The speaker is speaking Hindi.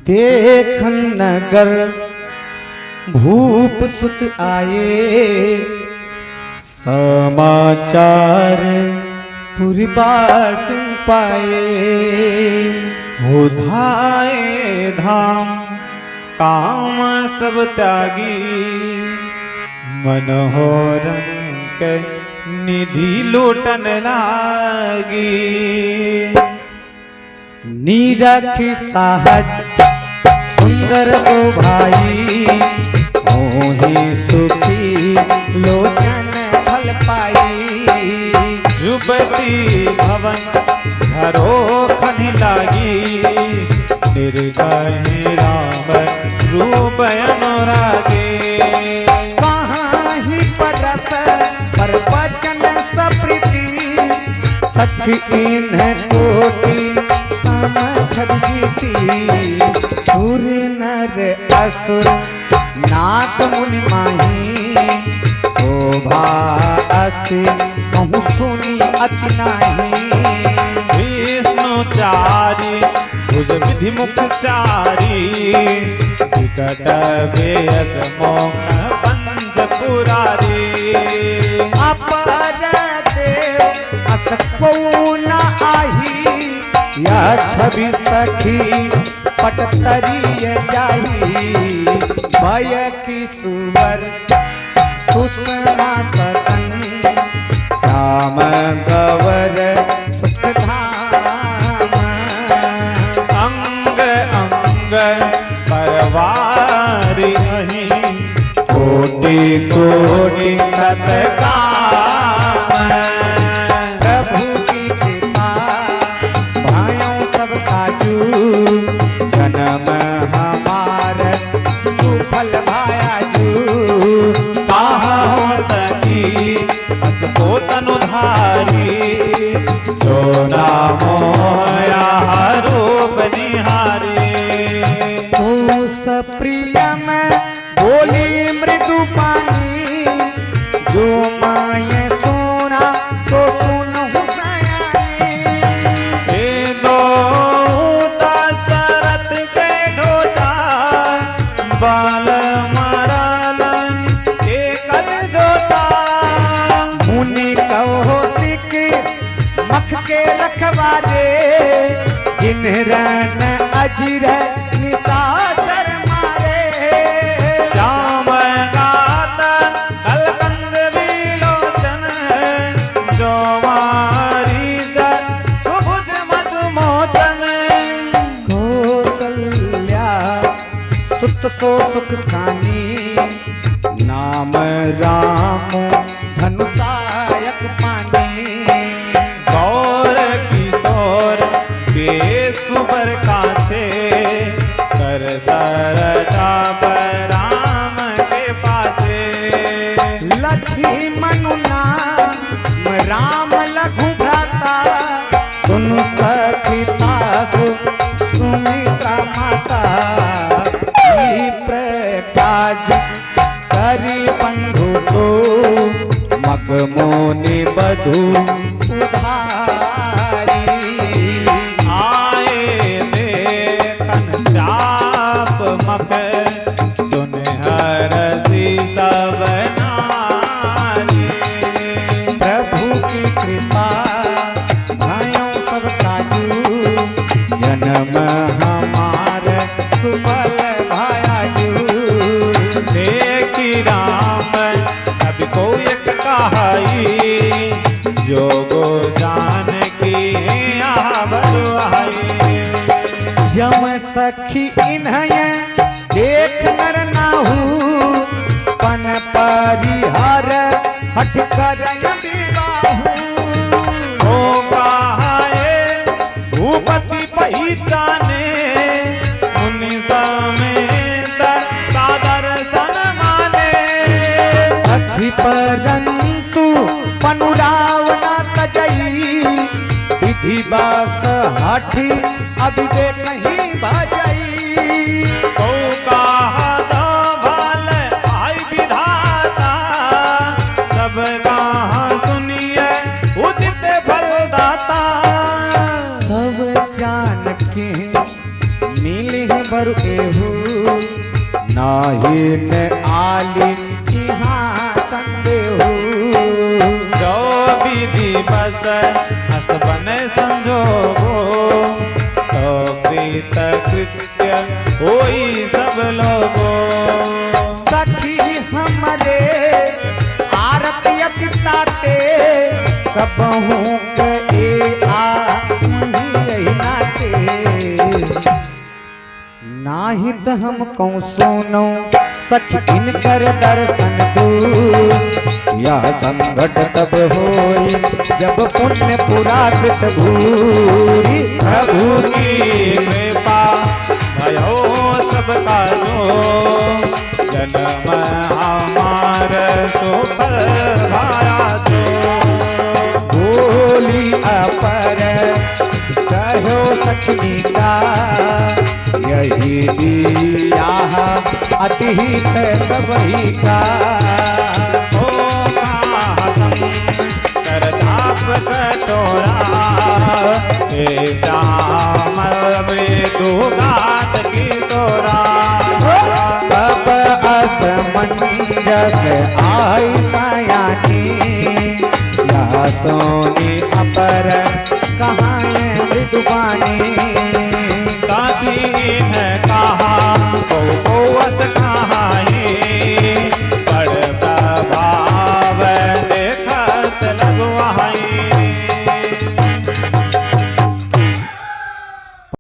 देखन नगर भूप सुत आए, समाचार पूरी बात पाए। हो धाए धाम काम सब त्यागी, मनोहरम के निधि लूटन लागी। नीरखी सहज सुंदर ओ भाई, मोहि सुखी लोचन फल पाई। युवती भवन झरोखन लागी, निर्गहि राम रूप अनुरागे। कहाँ ही परस पर वचन सप्रीति, सखी इन्हें कोटि समझ जीती। सुर नर असुर नाथ मुनि माही, शोभा असी कहूँ सुनी अति नाही। विष्णु चारी भुज विधि मुख चारी, विकट बेयस मोख पंच पुरारी। अपर देव अस को न आही, या छवि सखी पट तरिय जाही। भय की सुवर सुषमा सदन, श्याम गवर सुख धाम। अंग अंग परवारी अहि, कोटि कोटि सत्कार। प्रभु की कृपा भायों सब काजू, जन्म हमार सुफल भायाजू। ताहो सखी अस को तनुधारी, जो नामो या रूप निहारी। ओ सप्रिय में बोली मृदु पानी, जो माये सोना तो सुनहु सयानी। हे दो दशरथ के ढोटा, बाल मरालन एकल जोटा। मुनि कहो सिक मख के रखवारे, जिन्हरन अजिर निशाचर मारे। श्याम गात कलकंद विलोचन, जो मारी जर सुभुज मधुमोचन। कौसल्या सुत को सुख खानी, नाम राम धनुषायक पानी। गौर किशोर बेसुबर काछे, कर सरजा राम के पाछे। लक्ष्मण नाम राम लघु भ्राता, सुन सखी तासु सुमित्रा माता। ई प्रकाश करी बंधु को, मग मोनि बधु उधारी। आए देखन चाप मख, सुन हरसी सब नारी। प्रभु की कृपा भायों सब काजू, जन्म हमार सुफल भायाजू। देखी राम सबको एक कहाई, जोगो जान की बरुआई। जम सखी इन्हें देख नर नाहू, पन परिहर हट कर विवाहू। हो कहाए भूपति पहचाने, मुनि समेत सादर सन माने। सखी परंतु पनुरावना तजई, विधि बास हाठी अभिवेक नहीं भजई। तो कहा तो भाल आई विधाता, सब कहा सुनिए उचित फलदाता। तब जान के मिल भर एहू नाही न आली यहाँ संदेहू जो विधि बस हसबन संजोगो तो प्रीत कृत्य होई सब लोगो सखी हमरे आरती ताते कबहू के आ यही नाते नाही त हम कहूँ सुनो सच इनकर दर्शन दू यह संकट तब होई जब पुण्य पूरा कृत भूरी प्रभु की कृपा भयो सबका जो जन्म हमार सुफल भाया जो बोली अपर कहो सखनी का यही दिया अतिहित सबही का ओ कर चाप कटोरा हे श्याम मृदुगात किशोरा तब असमंजस आई सयानी यह सोनी अपर कहाँ मृदुबानी